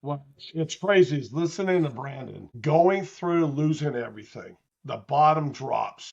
Well, it's crazy. Is listening to Brandon going through losing everything. The bottom drops.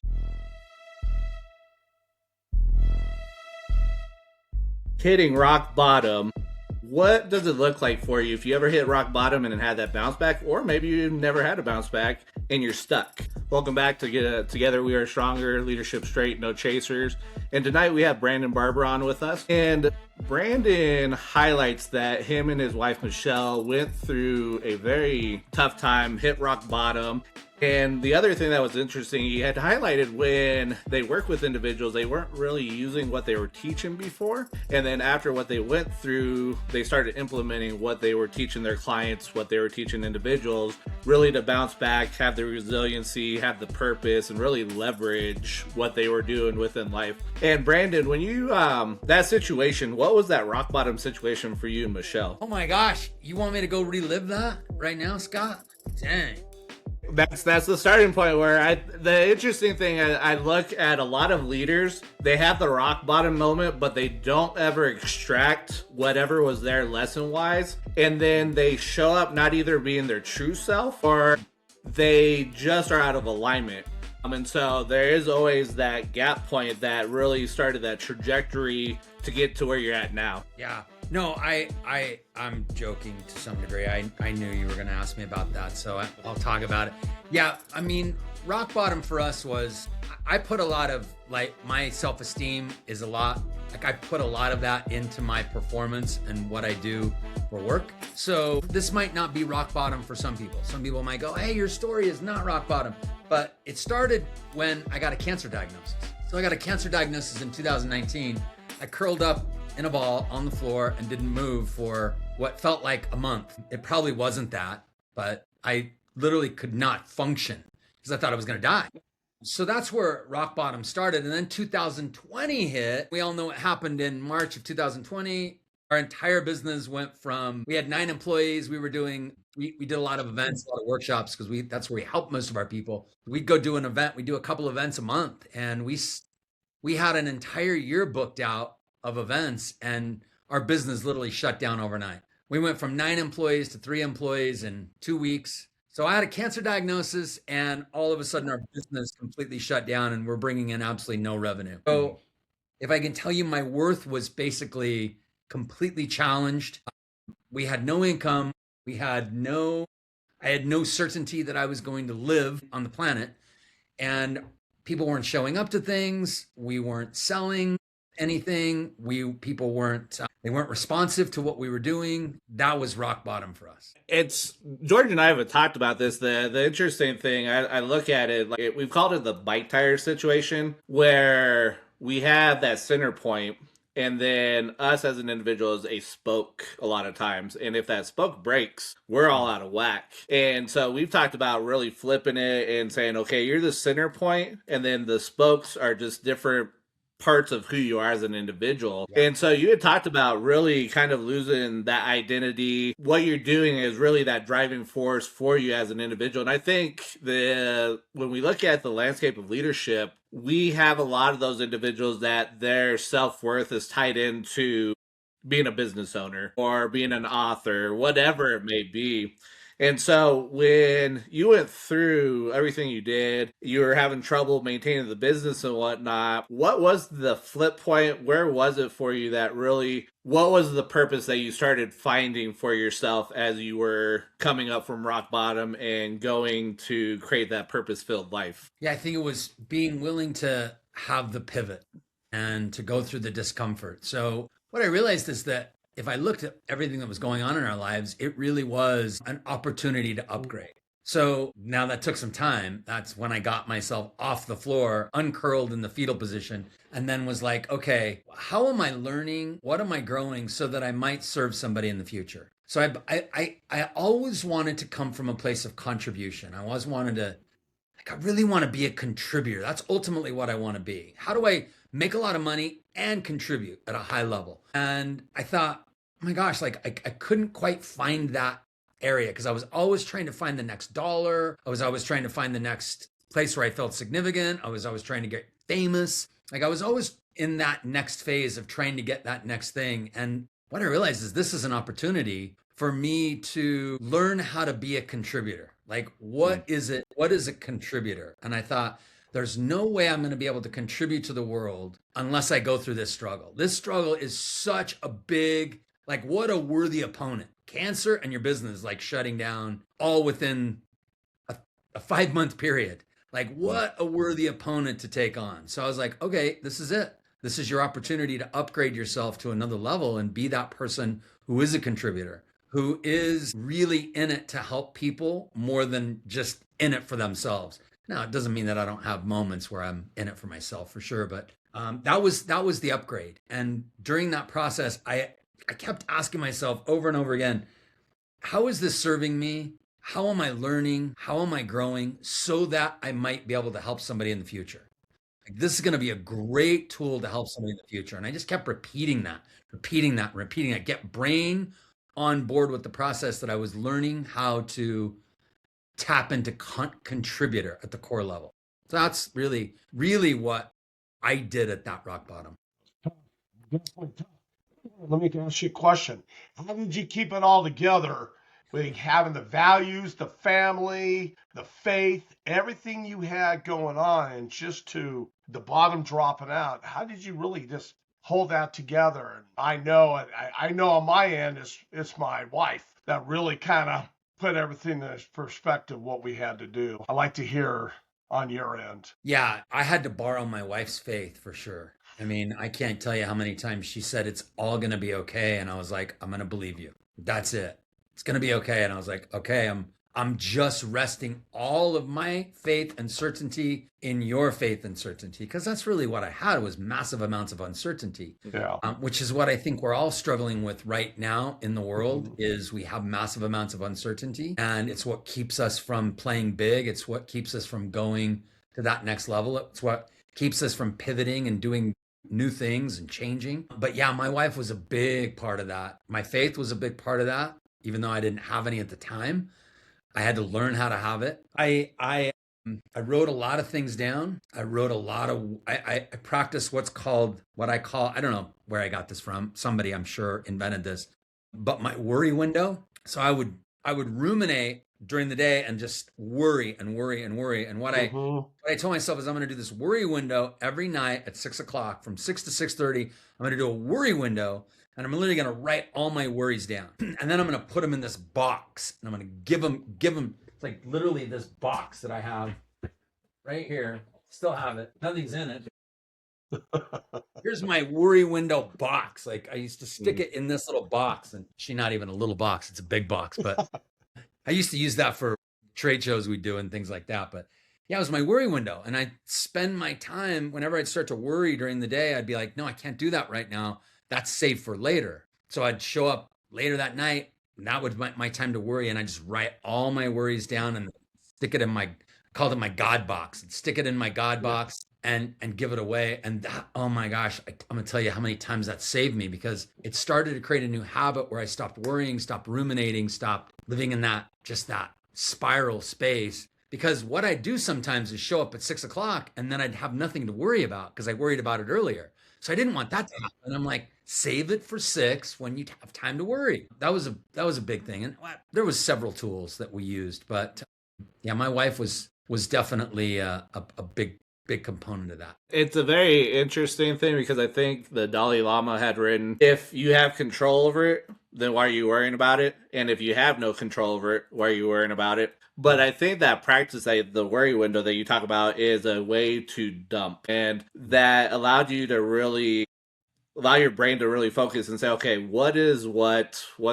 Hitting rock bottom, what does it look like for you if you ever hit rock bottom and then had that bounce back, or maybe you've never had a bounce back and you're stuck? Welcome back to Together We Are Stronger, Leadership Straight, No Chasers. And tonight we have Brandon Barber on with us. And Brandon highlights that him and his wife Michelle went through a very tough time, hit rock bottom. And the other thing that was interesting, he had highlighted when they work with individuals, they weren't really using what they were teaching before. And then after what they went through, they started implementing what they were teaching their clients, what they were teaching individuals, really to bounce back, have the resiliency, have the purpose, and really leverage what they were doing within life. And Brandon, when you, that situation, what was that rock bottom situation for you and Michelle? Oh my gosh, you want me to go relive that right now, Scott? Dang. That's the starting point where the interesting thing, I look at a lot of leaders, they have the rock bottom moment, but they don't ever extract whatever was there lesson wise. And then they show up not either being their true self or they just are out of alignment. And so there is always that gap point that really started that trajectory to get to where you're at now. Yeah. No, I'm joking to some degree. I knew you were going to ask me about that, so I'll talk about it. Yeah, I mean, rock bottom for us was, I put a lot of, like, my self-esteem is a lot, like I put a lot of that into my performance and what I do for work. So this might not be rock bottom for some people. Some people might go, hey, your story is not rock bottom. But it started when I got a cancer diagnosis. So I got a cancer diagnosis in 2019. I curled up in a ball on the floor and didn't move for what felt like a month. It probably wasn't that, but I literally could not function because I thought I was going to die. So that's where rock bottom started. And then 2020 hit. We all know what happened in March of 2020. Our entire business went from, we had 9 employees. We did a lot of events, a lot of workshops, because that's where we help most of our people. We'd go do an event. We do a couple events a month. And we had an entire year booked out of events, and our business literally shut down overnight. We went from 9 employees to 3 employees in 2 weeks. So I had a cancer diagnosis, and all of a sudden our business completely shut down, and we're bringing in absolutely no revenue. So if I can tell you, my worth was basically completely challenged. We had no income. I had no certainty that I was going to live on the planet, and people weren't showing up to things. We weren't selling anything. People weren't responsive to what we were doing. That was rock bottom for us. It's George and I have talked about this. The interesting thing, I look at it like we've called it the bike tire situation, where we have that center point, and then us as an individual is a spoke a lot of times. And if that spoke breaks, we're all out of whack. And so we've talked about really flipping it and saying, okay, you're the center point, and then the spokes are just different parts of who you are as an individual. Yeah. And so you had talked about really kind of losing that identity. What you're doing is really that driving force for you as an individual. And I think when we look at the landscape of leadership, we have a lot of those individuals that their self-worth is tied into being a business owner or being an author, whatever it may be. And so when you went through everything you did, you were having trouble maintaining the business and whatnot. What was the flip point? Where was it for you that really, what was the purpose that you started finding for yourself as you were coming up from rock bottom and going to create that purpose-filled life? Yeah, I think it was being willing to have the pivot and to go through the discomfort. So what I realized is that if I looked at everything that was going on in our lives, it really was an opportunity to upgrade. So now that took some time. That's when I got myself off the floor, uncurled in the fetal position, and then was like, okay, how am I learning? What am I growing so that I might serve somebody in the future? So I always wanted to come from a place of contribution. I always wanted to, I really want to be a contributor. That's ultimately what I want to be. How do I make a lot of money and contribute at a high level? And I thought, oh my gosh, like I couldn't quite find that area because I was always trying to find the next dollar. I was always trying to find the next place where I felt significant. I was always trying to get famous. Like I was always in that next phase of trying to get that next thing. And what I realized is this is an opportunity for me to learn how to be a contributor. Like, what is it? What is a contributor? And I thought, there's no way I'm going to be able to contribute to the world unless I go through this struggle. This struggle is such a big, like, what a worthy opponent. Cancer and your business, like shutting down all within a 5-month period. Like, what a worthy opponent to take on. So I was like, okay, this is it. This is your opportunity to upgrade yourself to another level and be that person who is a contributor, who is really in it to help people more than just in it for themselves. Now, it doesn't mean that I don't have moments where I'm in it for myself, for sure, but that was the upgrade. And during that process, I kept asking myself over and over again, how is this serving me? How am I learning? How am I growing so that I might be able to help somebody in the future? Like, this is going to be a great tool to help somebody in the future. And I just kept repeating that, get brain on board with the process that I was learning how to tap into contributor at the core level. So that's really, really what I did at that rock bottom. Let me ask you a question. How did you keep it all together with having the values, the family, the faith, everything you had going on, and just to the bottom dropping out? How did you really just hold that together? And I know on my end, it's my wife that really kind of put everything in perspective, what we had to do. I like to hear on your end. Yeah, I had to borrow my wife's faith for sure. I mean, I can't tell you how many times she said it's all going to be okay. And I was like, I'm going to believe you. That's it. It's going to be okay. And I was like, okay, I'm just resting all of my faith and certainty in your faith and certainty. Because that's really what I had, was massive amounts of uncertainty. Yeah. Which is what I think we're all struggling with right now in the world, is we have massive amounts of uncertainty. And it's what keeps us from playing big. It's what keeps us from going to that next level. It's what keeps us from pivoting and doing new things and changing. But yeah, my wife was a big part of that. My faith was a big part of that, even though I didn't have any at the time. I had to learn how to have it. I wrote a lot of things down. I wrote a lot of, I practiced what I call, I don't know where I got this from. Somebody, I'm sure, invented this, but my worry window. So I would ruminate during the day and just worry and worry and worry. And what I told myself is, I'm going to do this worry window every night at 6 o'clock, from 6 to 6:30. I'm going to do a worry window, and I'm literally going to write all my worries down. And then I'm going to put them in this box, and I'm going to give them, it's like literally this box that I have right here. Still have it. Nothing's in it. Here's my worry window box. Like, I used to stick it in this little box, and she's not even a little box. It's a big box, but I used to use that for trade shows we do and things like that. But yeah, it was my worry window. And I'd spend my time, whenever I'd start to worry during the day, I'd be like, no, I can't do that right now. That's safe for later. So I'd show up later that night, and that was my time to worry. And I just write all my worries down and stick it in called it my God box. I'd stick it in my God box and give it away. And that, oh my gosh, I'm going to tell you how many times that saved me, because it started to create a new habit where I stopped worrying, stopped ruminating, stopped living in that spiral space. Because what I do sometimes is show up at 6 o'clock and then I'd have nothing to worry about because I worried about it earlier. So I didn't want that to happen. I'm like, save it for 6 when you have time to worry. That was a big thing. And there was several tools that we used, but yeah, my wife was definitely a big component of that. It's a very interesting thing, because I think the Dalai Lama had written, if you have control over it, then why are you worrying about it? And if you have no control over it, why are you worrying about it? But I think that practice, the worry window that you talk about, is a way to dump. And that allowed you to really allow your brain to really focus and say, okay, what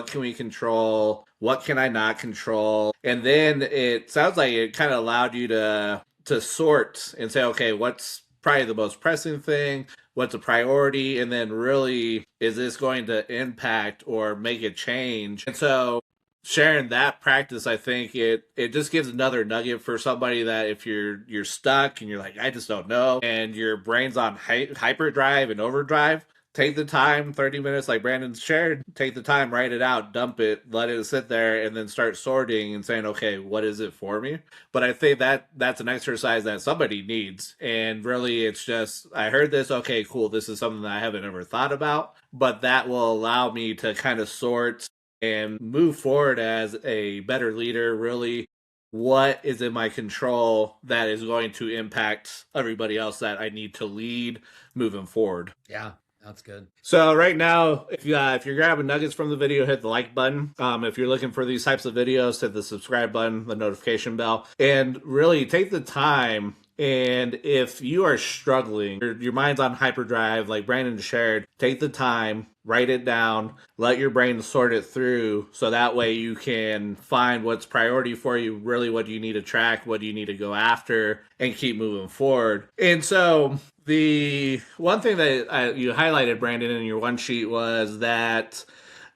can we control? What can I not control? And then it sounds like it kind of allowed you to sort and say, okay, what's probably the most pressing thing? What's a priority? And then really, is this going to impact or make a change? And so sharing that practice, I think it just gives another nugget for somebody that if you're stuck and you're like, I just don't know, and your brain's on hyperdrive and overdrive, take the time, 30 minutes, like Brandon shared, take the time, write it out, dump it, let it sit there, and then start sorting and saying, okay, what is it for me? But I think that's an exercise that somebody needs. And really, it's just, I heard this, okay, cool, this is something that I haven't ever thought about, but that will allow me to kind of sort and move forward as a better leader. Really, what is in my control that is going to impact everybody else that I need to lead moving forward. Yeah, that's good. So right now, if you're grabbing nuggets from the video, hit the like button. If you're looking for these types of videos, hit the subscribe button, the notification bell, and really take the time. And if you are struggling, your mind's on hyperdrive, like Brandon shared, take the time, write it down, let your brain sort it through, so that way you can find what's priority for you, really what do you need to track, what do you need to go after, and keep moving forward. And so the one thing that you highlighted, Brandon, in your one sheet was that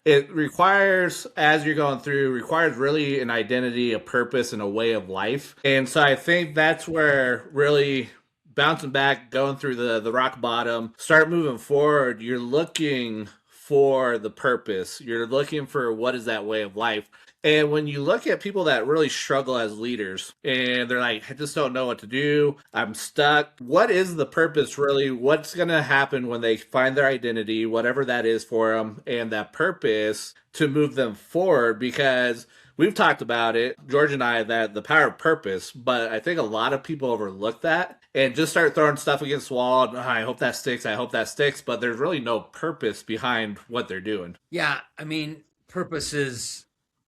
it requires, as you're going through, requires really an identity, a purpose, and a way of life. And so I think that's where really bouncing back, going through the rock bottom, start moving forward. You're looking for the purpose. You're looking for what is that way of life. And when you look at people that really struggle as leaders and they're like, I just don't know what to do, I'm stuck. What is the purpose really? What's going to happen when they find their identity, whatever that is for them, and that purpose to move them forward? Because we've talked about it, George and I, that the power of purpose, but I think a lot of people overlook that and just start throwing stuff against the wall. And, I hope that sticks. I hope that sticks. But there's really no purpose behind what they're doing. Yeah, I mean, purpose is,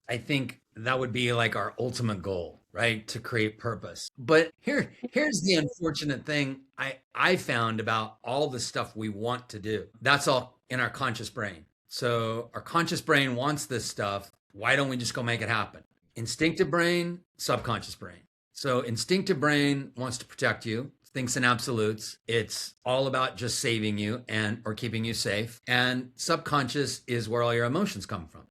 I think that would be like our ultimate goal, right? To create purpose. But here's the unfortunate thing I found about all the stuff we want to do. That's all in our conscious brain. So our conscious brain wants this stuff. Why don't we just go make it happen? Instinctive brain, subconscious brain. So instinctive brain wants to protect you, thinks in absolutes. It's all about just saving you and or keeping you safe. And subconscious is where all your emotions come from.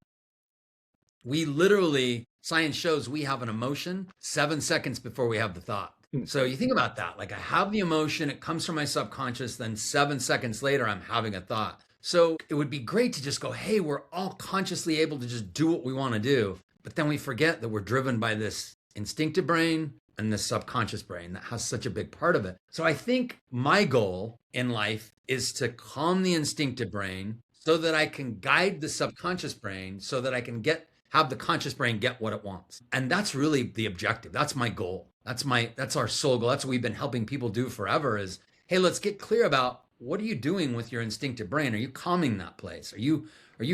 We literally, science shows we have an emotion 7 seconds before we have the thought. So you think about that. Like I have the emotion, it comes from my subconscious, then 7 seconds later, I'm having a thought. So it would be great to just go, hey, we're all consciously able to just do what we want to do. But then we forget that we're driven by this instinctive brain and this subconscious brain that has such a big part of it. So I think my goal in life is to calm the instinctive brain so that I can guide the subconscious brain so that I can have the conscious brain get what it wants. And that's really the objective. That's my goal. That's our soul goal. That's what we've been helping people do forever is, hey, let's get clear about what are you doing with your instinctive brain? Are you calming that place? Are you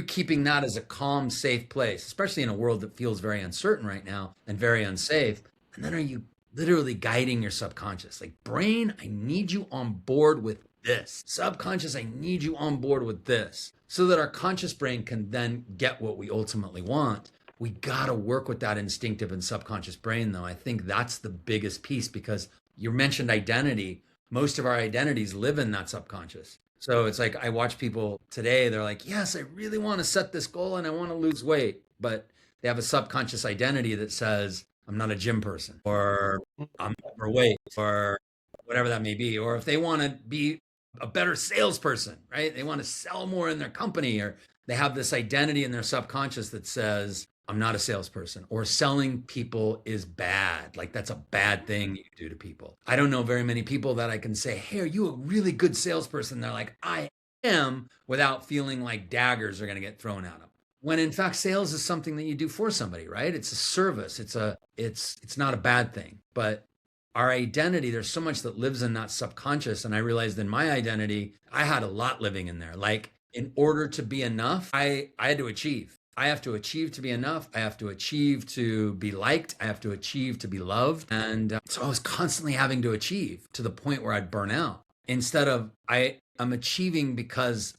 keeping that as a calm, safe place, especially in a world that feels very uncertain right now and very unsafe? And then are you literally guiding your subconscious? Like, brain, I need you on board with this. Subconscious, I need you on board with this. So that our conscious brain can then get what we ultimately want. We got to work with that instinctive and subconscious brain, though. I think that's the biggest piece because you mentioned identity. Most of our identities live in that subconscious. So it's like I watch people today, they're like, yes, I really want to set this goal and I want to lose weight. But they have a subconscious identity that says, I'm not a gym person, or I'm overweight, or whatever that may be. Or if they want to be a better salesperson, right? They want to sell more in their company, or they have this identity in their subconscious that says, I'm not a salesperson, or selling people is bad. Like that's a bad thing you do to people. I don't know very many people that I can say, hey, are you a really good salesperson? They're like, I am, without feeling like daggers are going to get thrown at them. When in fact, sales is something that you do for somebody, right? It's a service. It's not a bad thing, but our identity, there's so much that lives in that subconscious. And I realized in my identity, I had a lot living in there. Like in order to be enough, I had to achieve. I have to achieve to be enough. I have to achieve to be liked. I have to achieve to be loved. And so I was constantly having to achieve to the point where I'd burn out. Instead of I'm achieving because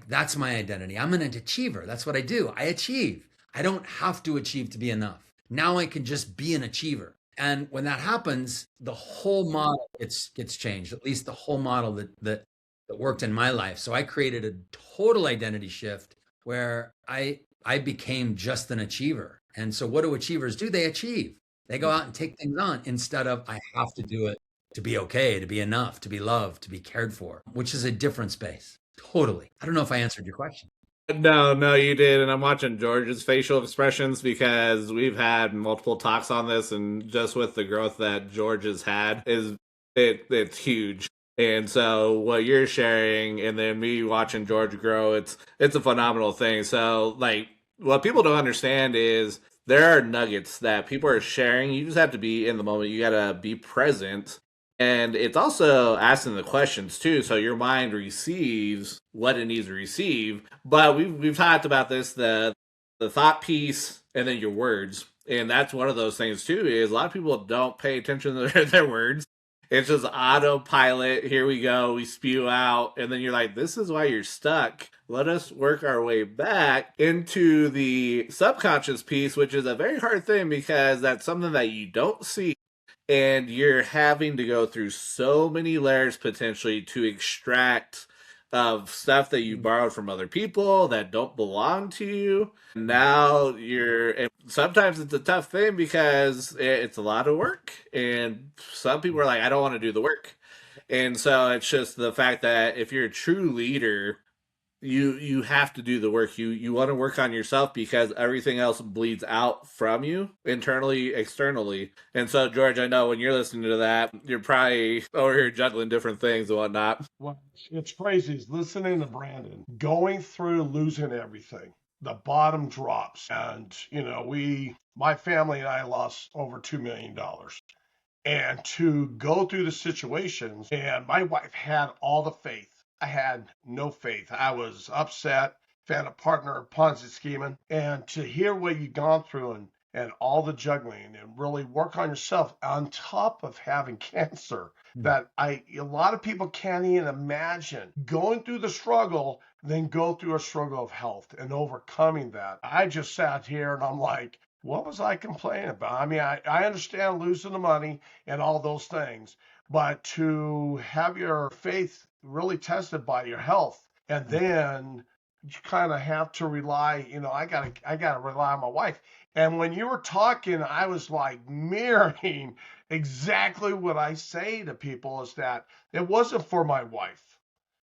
that's my identity. I'm an achiever. That's what I do. I achieve. I don't have to achieve to be enough. Now I can just be an achiever. And when that happens, the whole model gets changed, at least the whole model that worked in my life. So I created a total identity shift where I became just an achiever. And so what do achievers do? They achieve. They go out and take things on instead of I have to do it to be okay, to be enough, to be loved, to be cared for, which is a different space. Totally. I don't know if I answered your question. No, you did. And I'm watching George's facial expressions because we've had multiple talks on this, and just with the growth that George has had, it's huge. And so what you're sharing and then me watching George grow, it's a phenomenal thing. So like What people don't understand is there are nuggets that people are sharing. You just have to be in the moment. You got to be present. And it's also asking the questions too, so your mind receives what it needs to receive. But we've talked about this, the thought piece and then your words. And that's one of those things too, is a lot of people don't pay attention to their words. It's just autopilot. Here we go. We spew out. And then you're like, this is why you're stuck. Let us work our way back into the subconscious piece, which is a very hard thing because that's something that you don't see. And you're having to go through so many layers potentially to extract of stuff that you borrowed from other people that don't belong to you. Now and sometimes it's a tough thing because it's a lot of work. And some people are like, I don't want to do the work. And so it's just the fact that if you're a true leader, you have to do the work. You want to work on yourself because everything else bleeds out from you internally, externally. And so, George, I know when you're listening to that, you're probably over here juggling different things and whatnot. Well, it's crazy. Is listening to Brandon going through losing everything. The bottom drops, and my family and I lost over $2 million. And to go through the situations, and my wife had all the faith. I had no faith. I was upset, found a partner Ponzi scheming, and to hear what you've gone through and all the juggling and really work on yourself on top of having cancer that a lot of people can't even imagine going through the struggle, then go through a struggle of health and overcoming that. I just sat here and I'm like, what was I complaining about? I mean, I understand losing the money and all those things, but to have your faith really tested by your health, and then you kind of have to rely, I gotta rely on my wife. And when you were talking, I was like mirroring exactly what I say to people, is that it wasn't for my wife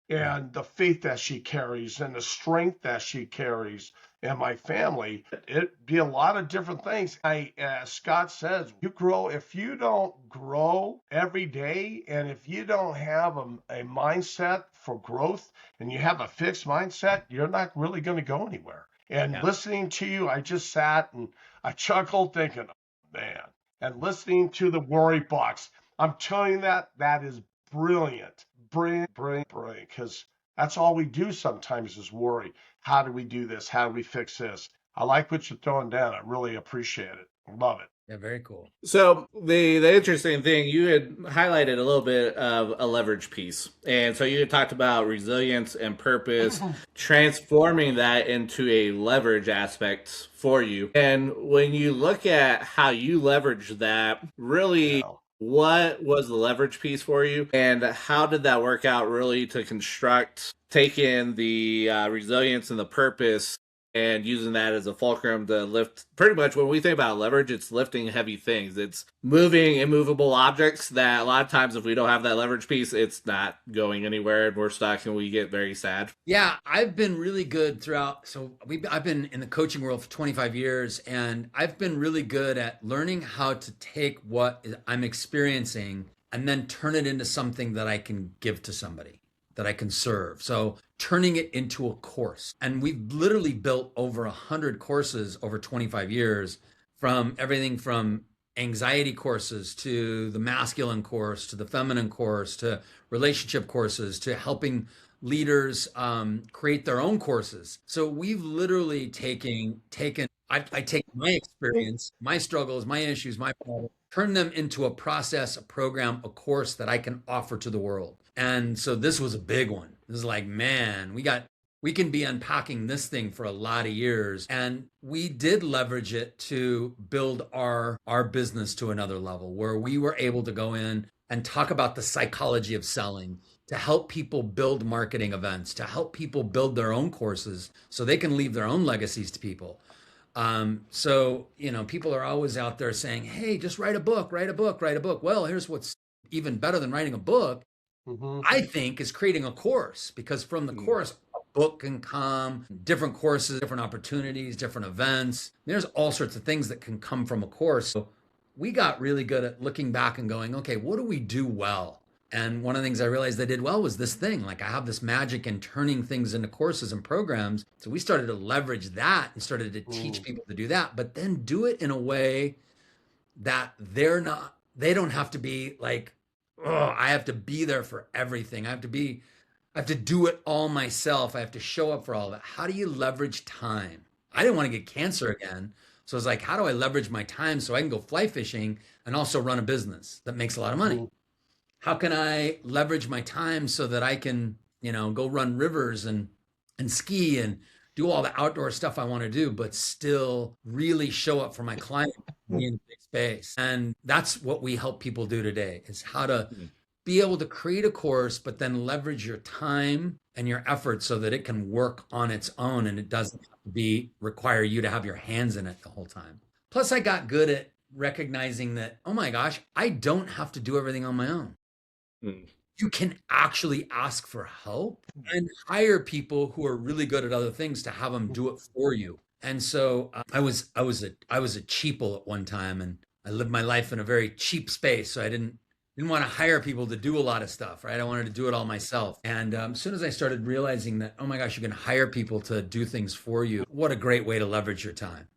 and the faith that she carries and the strength that she carries and my family. It'd be a lot of different things. As Scott says, if you don't grow every day, and if you don't have a mindset for growth and you have a fixed mindset, you're not really going to go anywhere. And listening to you, I just sat and I chuckled thinking, oh, man, and listening to the worry box. I'm telling you that is brilliant, because that's all we do sometimes is worry. How do we do this? How do we fix this? I like what you're throwing down. I really appreciate it. Love it. Yeah, very cool. So the interesting thing, you had highlighted a little bit of a leverage piece. And so you had talked about resilience and purpose, transforming that into a leverage aspect for you. And when you look at how you leverage that, really, what was the leverage piece for you? And how did that work out really to construct, taking the resilience and the purpose and using that as a fulcrum to lift? Pretty much when we think about leverage, it's lifting heavy things. It's moving immovable objects that a lot of times if we don't have that leverage piece, it's not going anywhere and we're stuck and we get very sad. Yeah, I've been really good throughout. So I've been in the coaching world for 25 years, and I've been really good at learning how to take what I'm experiencing and then turn it into something that I can give to somebody, that I can serve. So turning it into a course. And we've literally built over 100 courses over 25 years, from everything from anxiety courses to the masculine course, to the feminine course, to relationship courses, to helping leaders create their own courses. So we've literally I take my experience, my struggles, my issues, my problems, turn them into a process, a program, a course that I can offer to the world. And so this was a big one. This is like, man, we can be unpacking this thing for a lot of years. And we did leverage it to build our business to another level, where we were able to go in and talk about the psychology of selling, to help people build marketing events, to help people build their own courses so they can leave their own legacies to people. So, people are always out there saying, hey, just write a book. Well, here's what's even better than writing a book, I think, is creating a course, because from the course, a book can come, different courses, different opportunities, different events. There's all sorts of things that can come from a course. So we got really good at looking back and going, okay, what do we do well? And one of the things I realized I did well was this thing. Like I have this magic in turning things into courses and programs. So we started to leverage that and started to teach people to do that, but then do it in a way that they don't have to be like, oh, I have to be there for everything. I have to do it all myself. I have to show up for all of it. How do you leverage time? I didn't want to get cancer again. So I was like, how do I leverage my time so I can go fly fishing and also run a business that makes a lot of money? How can I leverage my time so that I can, go run rivers and ski and do all the outdoor stuff I want to do, but still really show up for my client in a big space? And that's what we help people do today, is how to be able to create a course, but then leverage your time and your effort so that it can work on its own and it doesn't have to require you to have your hands in it the whole time. Plus, I got good at recognizing that, oh my gosh, I don't have to do everything on my own. You can actually ask for help and hire people who are really good at other things to have them do it for you. And so I was a cheaple at one time, and I lived my life in a very cheap space. So I didn't want to hire people to do a lot of stuff, right? I wanted to do it all myself. And as soon as I started realizing that, oh my gosh, you can hire people to do things for you, what a great way to leverage your time.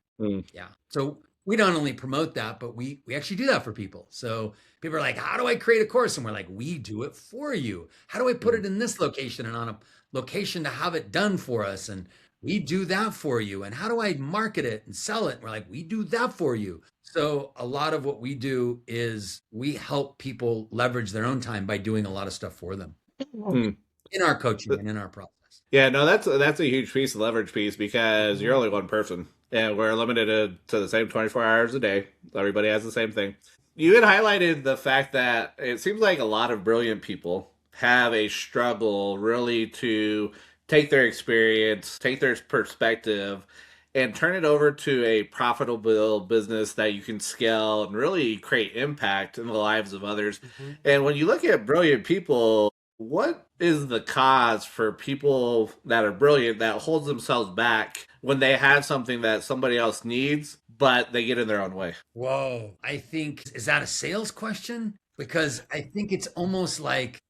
Yeah. So we don't only promote that, but we actually do that for people. So people are like, how do I create a course? And we're like, we do it for you. How do I put it in this location and on a location to have it done for us? And we do that for you. And how do I market it and sell it? And we're like, we do that for you. So a lot of what we do is we help people leverage their own time by doing a lot of stuff for them in our coaching and in our process. Yeah, no, that's a huge piece, the leverage piece, because you're only one person and we're limited to the same 24 hours a day. Everybody has the same thing. You had highlighted the fact that it seems like a lot of brilliant people have a struggle really to take their experience, take their perspective, and turn it over to a profitable business that you can scale and really create impact in the lives of others. And when you look at brilliant people, what is the cause for people that are brilliant that holds themselves back when they have something that somebody else needs, but they get in their own way? Whoa. I think, is that a sales question? Because I think it's almost like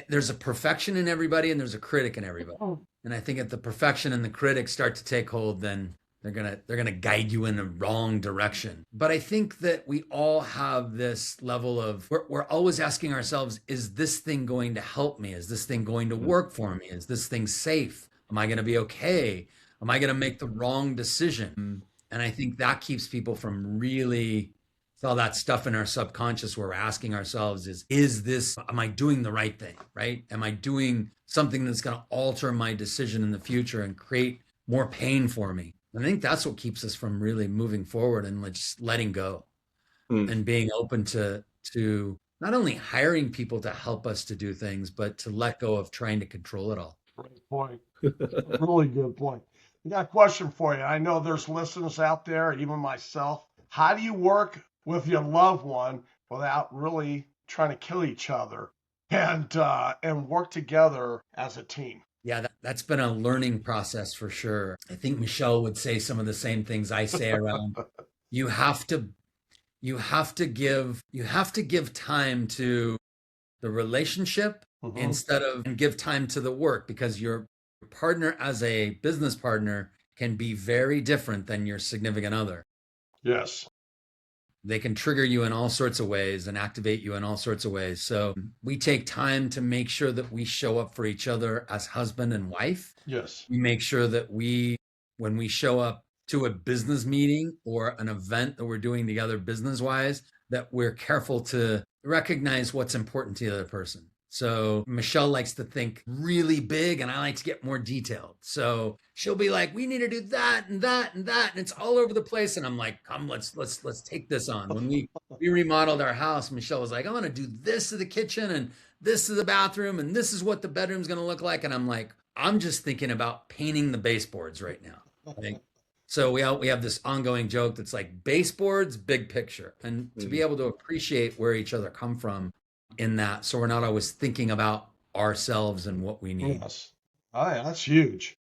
there's a perfection in everybody and there's a critic in everybody. And I think if the perfection and the critic start to take hold, then they're gonna guide you in the wrong direction. But I think that we all have this level of, we're always asking ourselves, is this thing going to help me? Is this thing going to work for me? Is this thing safe? Am I gonna be okay? Am I gonna make the wrong decision? And I think that keeps people from really, it's all that stuff in our subconscious where we're asking ourselves am I doing the right thing, right? Am I doing something that's gonna alter my decision in the future and create more pain for me? I think that's what keeps us from really moving forward and just letting go and being open to not only hiring people to help us to do things, but to let go of trying to control it all. Great point. Really good point. I got a question for you. I know there's listeners out there, even myself. How do you work with your loved one without really trying to kill each other and work together as a team? Yeah, that's been a learning process for sure. I think Michelle would say some of the same things I say around you have to give time to the relationship and give time to the work, because your partner as a business partner can be very different than your significant other. Yes. They can trigger you in all sorts of ways and activate you in all sorts of ways. So we take time to make sure that we show up for each other as husband and wife. Yes. We make sure that when we show up to a business meeting or an event that we're doing together business-wise, that we're careful to recognize what's important to the other person. So Michelle likes to think really big and I like to get more detailed. So she'll be like, we need to do that and that and that. And it's all over the place. And I'm like, come, let's take this on. When we remodeled our house, Michelle was like, I want to do this to the kitchen and this to the bathroom. And this is what the bedroom's going to look like. And I'm like, I'm just thinking about painting the baseboards right now. Right? So we have this ongoing joke that's like baseboards, big picture. And to be able to appreciate where each other come from in that, so we're not always thinking about ourselves and what we need. Yes. Oh, yeah, that's huge.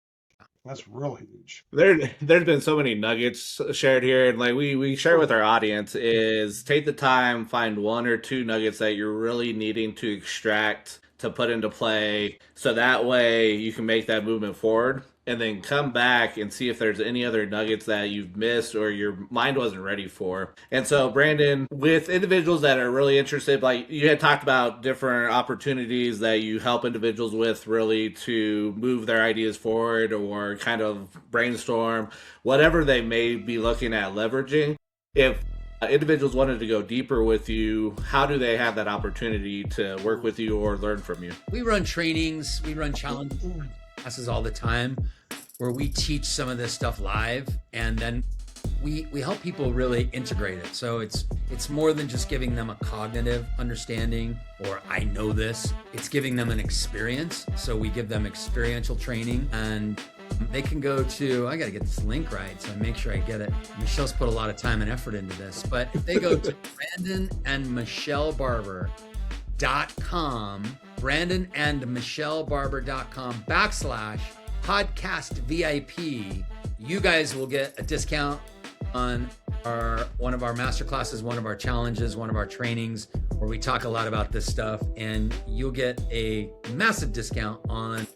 That's really huge. There's been so many nuggets shared here, and like we share with our audience is take the time, find one or two nuggets that you're really needing to extract to put into play, so that way you can make that movement forward, and then come back and see if there's any other nuggets that you've missed or your mind wasn't ready for. And so, Brandon, with individuals that are really interested, like you had talked about different opportunities that you help individuals with really to move their ideas forward or kind of brainstorm whatever they may be looking at leveraging. If individuals wanted to go deeper with you, how do they have that opportunity to work with you or learn from you? We run trainings, we run challenges, classes all the time where we teach some of this stuff live, and then we help people really integrate it. So it's more than just giving them a cognitive understanding or I know this. It's giving them an experience. So we give them experiential training, and they can go to, I got to get this link right, so I make sure I get it. Michelle's put a lot of time and effort into this, but if they go to BrandonandMichelleBarber.com, BrandonandMichelleBarber.com /podcast VIP, you guys will get a discount on one of our master classes, one of our challenges, one of our trainings where we talk a lot about this stuff, and you'll get a massive discount on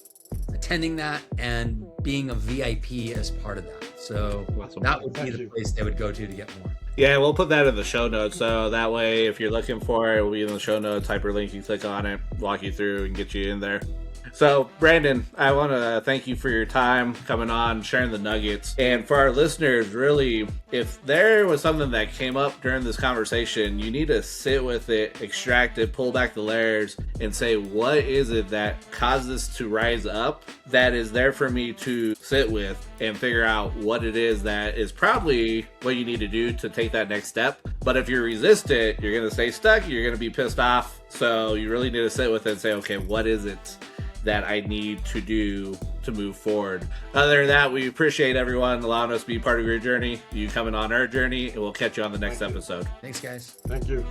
attending that and being a VIP as part of that. So Awesome. That would be the place they would go to get more. Yeah, we'll put that in the show notes. So that way, if you're looking for it, it will be in the show notes. Hyperlink, you click on it, walk you through, and get you in there. So, Brandon, I want to thank you for your time coming on, sharing the nuggets. And for our listeners, really, if there was something that came up during this conversation, you need to sit with it, extract it, pull back the layers, and say, what is it that caused this to rise up that is there for me to sit with and figure out what it is that is probably what you need to do to take that next step. But if you resist it, you're going to stay stuck, you're going to be pissed off. So you really need to sit with it and say, okay, what is it that I need to do to move forward? Other than that, we appreciate everyone allowing us to be part of your journey, you coming on our journey, and we'll catch you on the next episode. Thanks, guys. Thank you.